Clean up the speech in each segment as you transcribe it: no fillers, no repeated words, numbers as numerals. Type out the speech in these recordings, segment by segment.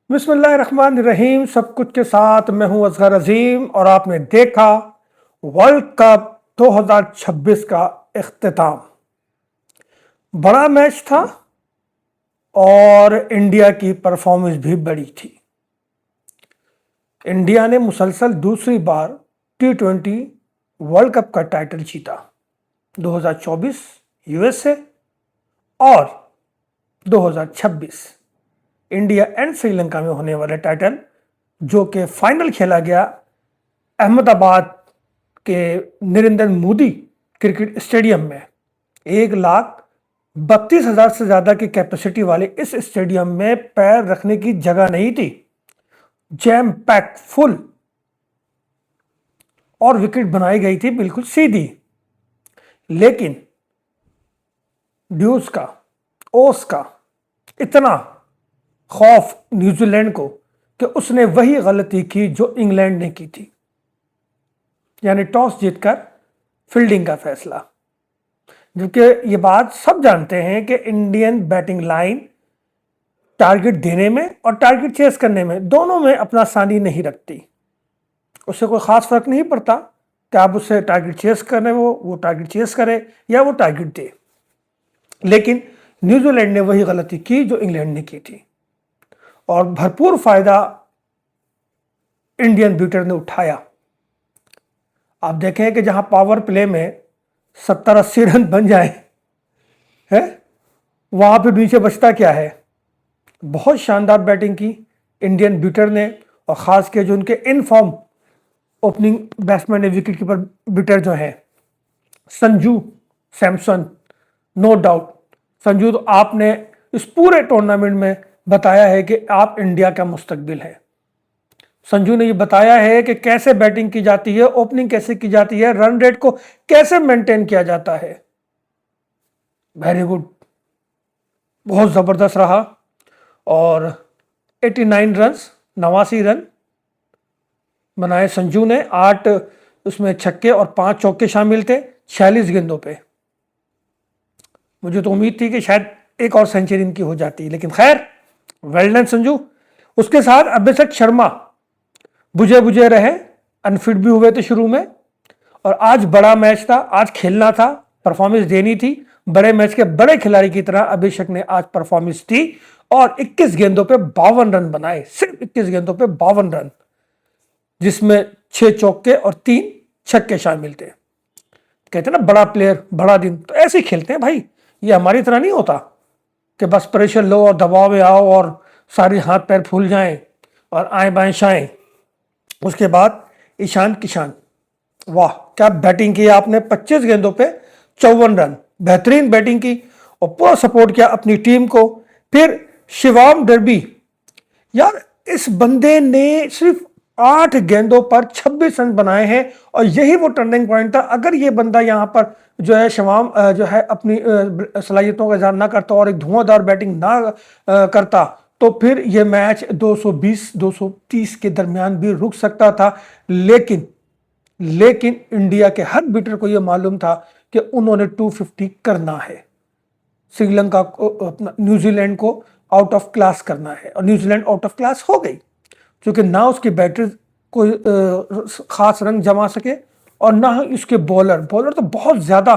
बिस्मिल्लाहिर्रहमानिर्रहीम। सब कुछ के साथ मैं हूं असगर अजीम और आपने देखा वर्ल्ड कप 2026 का इख्तिताम। बड़ा मैच था और इंडिया की परफॉर्मेंस भी बड़ी थी। इंडिया ने मुसलसल दूसरी बार T20 वर्ल्ड कप का टाइटल जीता। 2024 यूएसए और 2026 इंडिया एंड श्रीलंका में होने वाले टाइटल, जो कि फाइनल खेला गया अहमदाबाद के नरेंद्र मोदी क्रिकेट स्टेडियम में। 1,32,000 से ज्यादा की कैपेसिटी वाले इस स्टेडियम में पैर रखने की जगह नहीं थी, जैम पैक फुल, और विकेट बनाई गई थी बिल्कुल सीधी। लेकिन ड्यूज का, ओस का इतना खौफ न्यूजीलैंड को कि उसने वही गलती की जो इंग्लैंड ने की थी, यानी टॉस जीतकर फील्डिंग का फैसला। जबकि ये बात सब जानते हैं कि इंडियन बैटिंग लाइन टारगेट देने में और टारगेट चेस करने में दोनों में अपना सानी नहीं रखती। उससे कोई खास फर्क नहीं पड़ता कि आप उससे टारगेट चेस करने वो टारगेट चेस करे या वो टारगेट दे। लेकिन न्यूजीलैंड ने वही गलती की जो इंग्लैंड ने की थी और भरपूर फायदा इंडियन बीटर ने उठाया। आप देखें कि जहां पावर प्ले में 70-80 रन बन जाए है, वहां पे नीचे बचता क्या है। बहुत शानदार बैटिंग की इंडियन बीटर ने, और खास के जो उनके इन फॉर्म ओपनिंग बैट्समैन ने, विकेट कीपर बीटर जो है संजू सैमसन। नो डाउट संजू, तो आपने इस पूरे टूर्नामेंट में बताया है कि आप इंडिया का मुस्तकबिल है। संजू ने ये बताया है कि कैसे बैटिंग की जाती है, ओपनिंग कैसे की जाती है, रन रेट को कैसे मेंटेन किया जाता है। वेरी गुड, बहुत जबरदस्त रहा। और 89 रन, 89 रन बनाए संजू ने। 8 उसमें छक्के और 5 चौके शामिल थे 46 गेंदों पे। मुझे तो उम्मीद थी कि शायद एक और सेंचुरी इनकी हो जाती, लेकिन खैर, वेल डन संजू। उसके साथ अभिषेक शर्मा बुझे बुझे रहे, अनफिट भी हुए थे शुरू में। और आज बड़ा मैच था, आज खेलना था, परफॉर्मेंस देनी थी। बड़े मैच के बड़े खिलाड़ी की तरह अभिषेक ने आज परफॉर्मेंस दी और 21 गेंदों पे 52 रन बनाए। सिर्फ 21 गेंदों पे 52 रन, जिसमें 6 चौके और 3 छक्के शामिल थे। कहते ना, बड़ा प्लेयर बड़ा दिन, तो ऐसे ही खेलते हैं भाई। ये हमारी तरह नहीं होता कि बस प्रेशर लो और दबाव में आओ और सारी हाथ पैर फूल जाएं और आए बाएं शाएं। उसके बाद ईशान किशान, वाह क्या बैटिंग की आपने। 25 गेंदों पे 54 रन, बेहतरीन बैटिंग की और पूरा सपोर्ट किया अपनी टीम को। फिर शिवम डर्बी, यार इस बंदे ने सिर्फ 8 गेंदों पर 26 रन बनाए हैं और यही वो टर्निंग पॉइंट था। अगर ये बंदा यहाँ पर जो है शिवम जो है अपनी सलाहियतों का इज़हार ना करता और एक धुआंधार बैटिंग ना करता, तो फिर ये मैच 220-230 के दरमियान भी रुक सकता था। लेकिन इंडिया के हर बीटर को यह मालूम था कि उन्होंने 250 करना है, श्रीलंका को, अपना न्यूजीलैंड को आउट ऑफ क्लास करना है। और न्यूजीलैंड आउट ऑफ क्लास हो गई, क्योंकि ना उसके बैटर कोई खास रन जमा सके और ना ही उसके बॉलर तो बहुत ज्यादा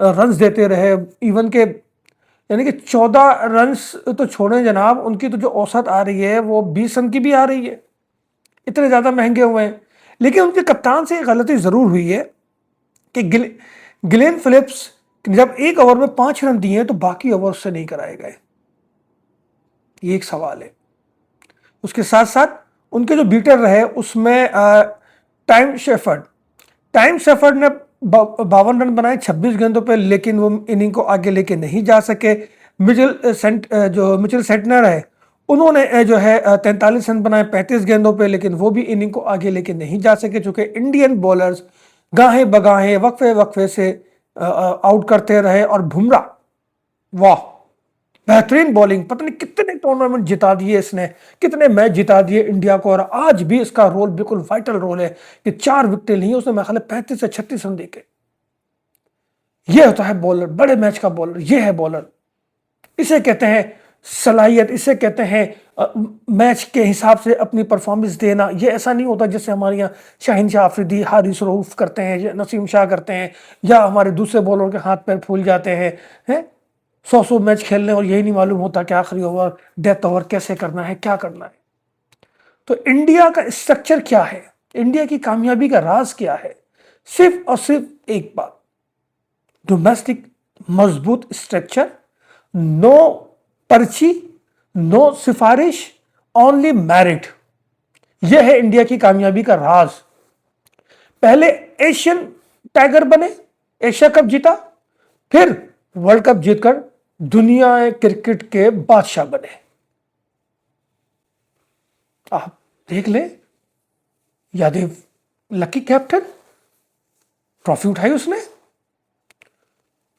रन्स देते रहे। इवन के यानी कि 14 रन्स तो छोड़ें जनाब, उनकी तो जो औसत आ रही है वो 20 रन की भी आ रही है। इतने ज्यादा महंगे हुए हैं। लेकिन उनके कप्तान से गलती जरूर हुई है कि ग्लेन फिलिप्स जब एक ओवर में 5 रन दिए तो बाकी ओवर उससे नहीं कराए गए। ये एक सवाल है। उसके साथ साथ उनके जो बीटर रहे उसमें टाइम शेफर्ड ने 52 रन बनाए 26 गेंदों पे, लेकिन वो इनिंग को आगे लेके नहीं जा सके। मिचेल सेंटनर है, उन्होंने जो है 43 रन बनाए 35 गेंदों पे, लेकिन वो भी इनिंग को आगे लेके नहीं जा सके, चूंकि इंडियन बॉलर्स गाहे बगाहे वक्फे से आउट करते रहे। और बुमराह, वाह बेहतरीन बॉलिंग, पता नहीं कितने टूर्नामेंट जिता दिए इसने, कितने मैच जिता दिए इंडिया को। और आज भी इसका रोल बिल्कुल वाइटल रोल है कि 4 विकेट नहीं, उसने मेरे ख्याल 35 से 36 रन देके। यह होता है बॉलर, बड़े मैच का बॉलर, यह है बॉलर। इसे कहते हैं सलाहियत, इसे कहते हैं मैच के हिसाब से अपनी परफॉर्मेंस देना। ये ऐसा नहीं होता जैसे हमारे यहाँ शाहिनशाह अफरीदी, हारिस रऊफ करते हैं, या नसीम शाह करते हैं, या हमारे दूसरे बॉलर के हाथ पैर फूल जाते हैं 100 मैच खेलने और यही नहीं मालूम होता कि आखिरी ओवर, डेथ ओवर कैसे करना है, क्या करना है। तो इंडिया का स्ट्रक्चर क्या है, इंडिया की कामयाबी का राज क्या है? सिर्फ और सिर्फ एक बात, डोमेस्टिक मजबूत स्ट्रक्चर, नो पर्ची, नो सिफारिश, ओनली मैरिट। यह है इंडिया की कामयाबी का राज। पहले एशियन टाइगर बने, एशिया कप जीता, फिर वर्ल्ड कप जीतकर दुनिया क्रिकेट के बादशाह बने। आप देख लें, यादव लकी कैप्टन, ट्रॉफी उठाई उसने,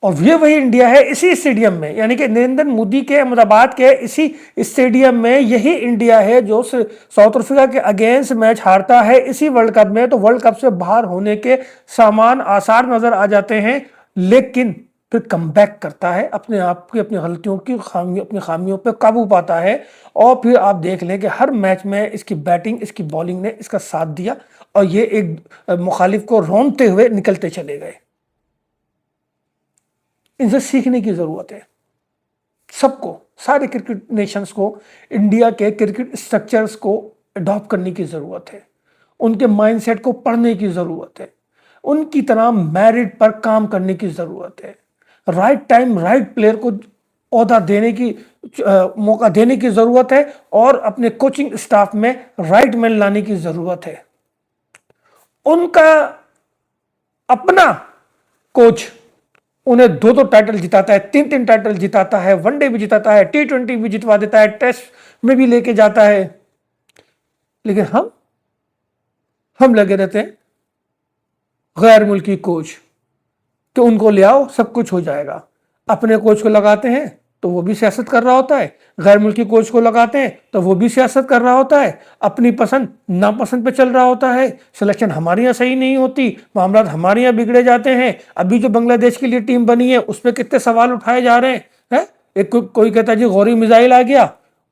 और ये वही इंडिया है इसी स्टेडियम में, यानी कि नरेंद्र मोदी के अहमदाबाद के इसी स्टेडियम में यही इंडिया है जो साउथ अफ्रीका के अगेंस्ट मैच हारता है इसी वर्ल्ड कप में। तो वर्ल्ड कप से बाहर होने के सामान आसार नजर आ जाते हैं, लेकिन फिर कमबैक करता है, अपने आप की अपनी गलतियों की अपनी खामियों पे काबू पाता है। और फिर आप देख लें कि हर मैच में इसकी बैटिंग, इसकी बॉलिंग ने इसका साथ दिया, और ये एक मुखालिफ को रौंदते हुए निकलते चले गए। इनसे सीखने की जरूरत है सबको, सारे क्रिकेट नेशंस को इंडिया के क्रिकेट स्ट्रक्चर्स को अडॉप्ट करने की जरूरत है, उनके माइंडसेट को पढ़ने की जरूरत है, उनकी तरह मेरिट पर काम करने की जरूरत है, राइट टाइम राइट प्लेयर को ओहदा देने की मौका देने की जरूरत है, और अपने कोचिंग स्टाफ में राइट मैन लाने की जरूरत है। उनका अपना कोच उन्हें 2-2 टाइटल जिताता है, 3-3 टाइटल जिताता है, वनडे भी जिताता है, T20 भी जितवा देता है, टेस्ट में भी लेके जाता है। लेकिन हम लगे रहते हैं गैर मुल्की कोच कि उनको ले आओ सब कुछ हो जाएगा। अपने कोच को लगाते हैं तो वो भी सियासत कर रहा होता है, गैर मुल्की कोच को लगाते हैं तो वो भी सियासत कर रहा होता है, अपनी पसंद नापसंद पे चल रहा होता है। सिलेक्शन हमारे यहाँ सही नहीं होती, मामला हमारे यहाँ बिगड़े जाते हैं। अभी जो बांग्लादेश के लिए टीम बनी है उस पर कितने सवाल उठाए जा रहे हैं। एक कोई कहता है जी गौरी मिसाइल आ गया,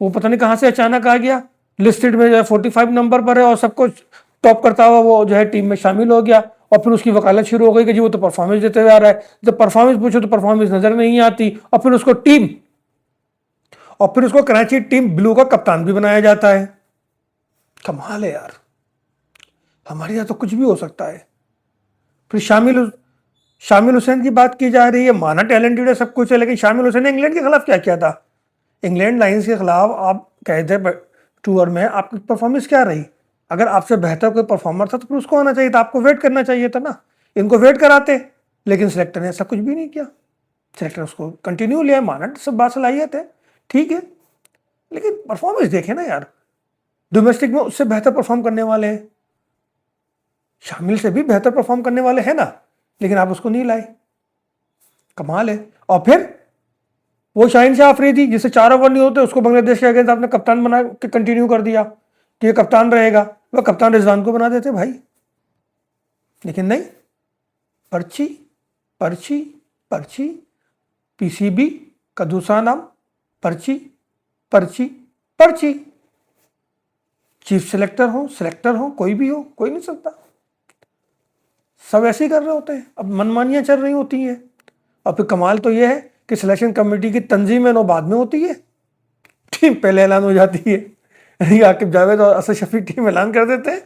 वो पता नहीं कहाँ से अचानक आ गया, लिस्टेड में जो है 45 नंबर पर है, और सब कुछ टॉप करता हुआ वो जो है टीम में शामिल हो गया। और फिर उसकी वकालत शुरू हो गई कि जी वो तो परफॉर्मेंस देते हुए आ रहा है, जब परफॉर्मेंस पूछो तो परफॉर्मेंस नजर नहीं आती। और फिर उसको कराची टीम ब्लू का कप्तान भी बनाया जाता है। कमाल है यार, हमारे यहाँ तो कुछ भी हो सकता है। फिर शामिल हुसैन की बात की जा रही है, माना टैलेंटेड है, सब कुछ है, लेकिन शामिल हुसैन ने इंग्लैंड के खिलाफ क्या किया था? इंग्लैंड लाइन्स के खिलाफ आप कहे थे टूर में, आपकी परफॉर्मेंस क्या रही? अगर आपसे बेहतर कोई परफॉर्मर था तो फिर उसको आना चाहिए था, आपको वेट करना चाहिए था ना। इनको वेट कराते, लेकिन सिलेक्टर ने ऐसा कुछ भी नहीं किया। सिलेक्टर उसको कंटिन्यू लिया, माना सब बात सलाहियत है, ठीक है, लेकिन परफॉर्मेंस देखे ना यार, डोमेस्टिक में उससे बेहतर परफॉर्म करने वाले हैं, शामिल से भी बेहतर परफॉर्म करने वाले हैं ना, लेकिन आप उसको नहीं लाए। कमाल है। और फिर वो शाहिनशाह अफरीदी जिसे 4 ओवर नहीं होते उसको बांग्लादेश के अगेंस्ट आपने कप्तान बना के कंटिन्यू कर दिया कि ये कप्तान रहेगा, वह कप्तान रिजवान को बना देते भाई। लेकिन नहीं, पर्ची पर्ची पर्ची, पीसीबी का दूसरा नाम पर्ची पर्ची पर्ची। चीफ सिलेक्टर हो कोई भी हो, कोई नहीं सकता, सब ऐसे ही कर रहे होते हैं। अब मनमानियां चल रही होती हैं। और फिर कमाल तो यह है कि सिलेक्शन कमेटी की तंजीम है, बाद में होती है, टीम पहले ऐलान हो जाती है। आकिब जावेद और असद शफीक टीम ऐलान कर देते हैं,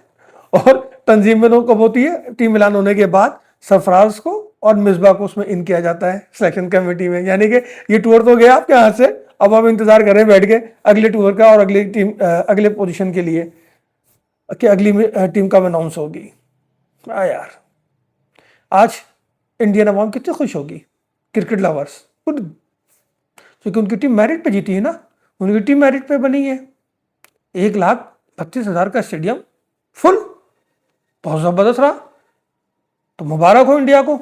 और तंजीम में कब होती है? टीम ऐलान होने के बाद सरफराज को और मिसबा को उसमें इन किया जाता है सिलेक्शन कमेटी में। यानी कि ये टूर तो गया आपके हाथ से, अब आप इंतजार करें बैठ के अगले टूर का और अगली टीम अगले पोजीशन के लिए कि अगली टीम कब अनाउंस होगी। यार आज इंडियन अवाम कितनी खुश होगी, क्रिकेट लवर्स, क्योंकि उनकी टीम मेरिट पे जीती है ना, उनकी टीम मेरिट पे बनी है। 1,32,000 का स्टेडियम फुल, बहुत जबरदस्त रहा। तो मुबारक हो इंडिया को,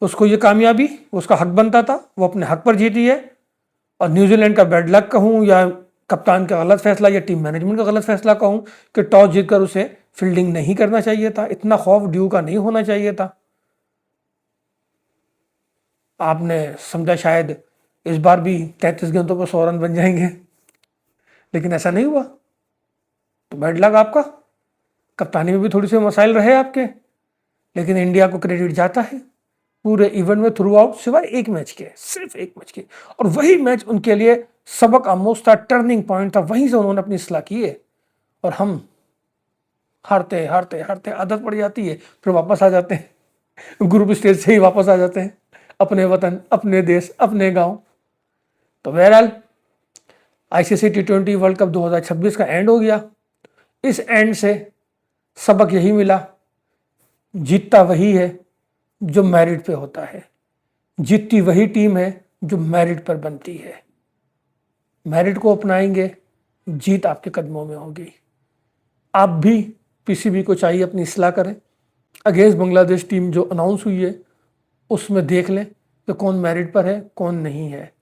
उसको ये कामयाबी उसका हक बनता था, वो अपने हक पर जीती है। और न्यूजीलैंड का बैड लक कहूँ, या कप्तान का गलत फैसला, या टीम मैनेजमेंट का गलत फैसला कहूँ कि टॉस जीतकर उसे फील्डिंग नहीं करना चाहिए था, इतना खौफ ड्यू का नहीं होना चाहिए था। आपने समझा शायद इस बार भी 33 गेंदों पर 100 रन बन जाएंगे, लेकिन ऐसा नहीं हुआ। तो बैड लक आपका, कप्तानी में भी थोड़ी सी मसाइल रहे आपके, लेकिन इंडिया को क्रेडिट जाता है पूरे इवेंट में थ्रू आउट, सिवाय एक मैच के, सिर्फ एक मैच के। और वही मैच उनके लिए सबक आमोज था, टर्निंग पॉइंट था, वहीं से उन्होंने अपनी इस्लाह की है। और हम हारते हारते हारते आदत पड़ जाती है, फिर वापस आ जाते हैं, ग्रुप स्टेज से ही वापस आ जाते हैं अपने वतन, अपने देश, अपने गांव। तो बहरहाल आईसीसी टी20 वर्ल्ड कप 2026 का एंड हो गया। इस एंड से सबक यही मिला, जीतता वही है जो मेरिट पे होता है, जीतती वही टीम है जो मेरिट पर बनती है। मेरिट को अपनाएंगे, जीत आपके कदमों में होगी। आप भी पीसीबी को चाहिए अपनी इस्लाह करें। अगेंस्ट बांग्लादेश टीम जो अनाउंस हुई है उसमें देख लें कि कौन मेरिट पर है, कौन नहीं है,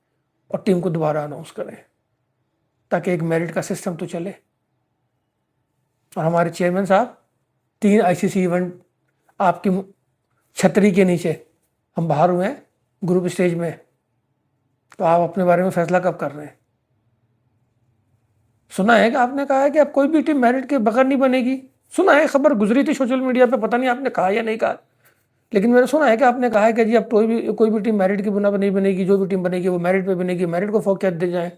और टीम को दोबारा अनाउंस करें, ताकि एक मेरिट का सिस्टम तो चले। और हमारे चेयरमैन साहब, 3 आईसीसी इवेंट आपकी छतरी के नीचे हम बाहर हुए हैं ग्रुप स्टेज में, तो आप अपने बारे में फैसला कब कर रहे हैं? सुना है कि आपने कहा है कि अब कोई भी टीम मेरिट के बगैर नहीं बनेगी। सुना है, खबर गुजरी थी सोशल मीडिया पे, पता नहीं आपने कहा या नहीं कहा, लेकिन मैंने सुना है कि आपने कहा है कि जी अब कोई भी टीम मेरिट की बिना नहीं बनेगी, जो भी टीम बनेगी वो मेरिट पे बनेगी, मेरिट को फोकस दे जाए।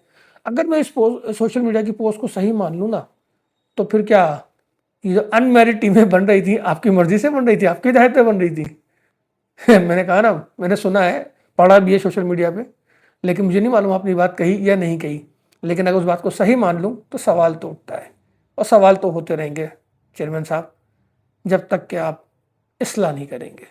अगर मैं इस सोशल मीडिया की पोस्ट को सही मान लूँ ना, तो फिर क्या ये जो अनमेरिट टीमें बन रही थी आपकी मर्जी से बन रही थी, आपकी हिदायत पे बन रही थी? मैंने कहा ना, मैंने सुना है, पढ़ा भी है सोशल मीडिया पे, लेकिन मुझे नहीं मालूम आपने बात कही या नहीं कही। लेकिन अगर उस बात को सही मान लूँ तो सवाल तो उठता है, और सवाल तो होते रहेंगे चेयरमैन साहब, जब तक कि आप इस्लाह नहीं करेंगे।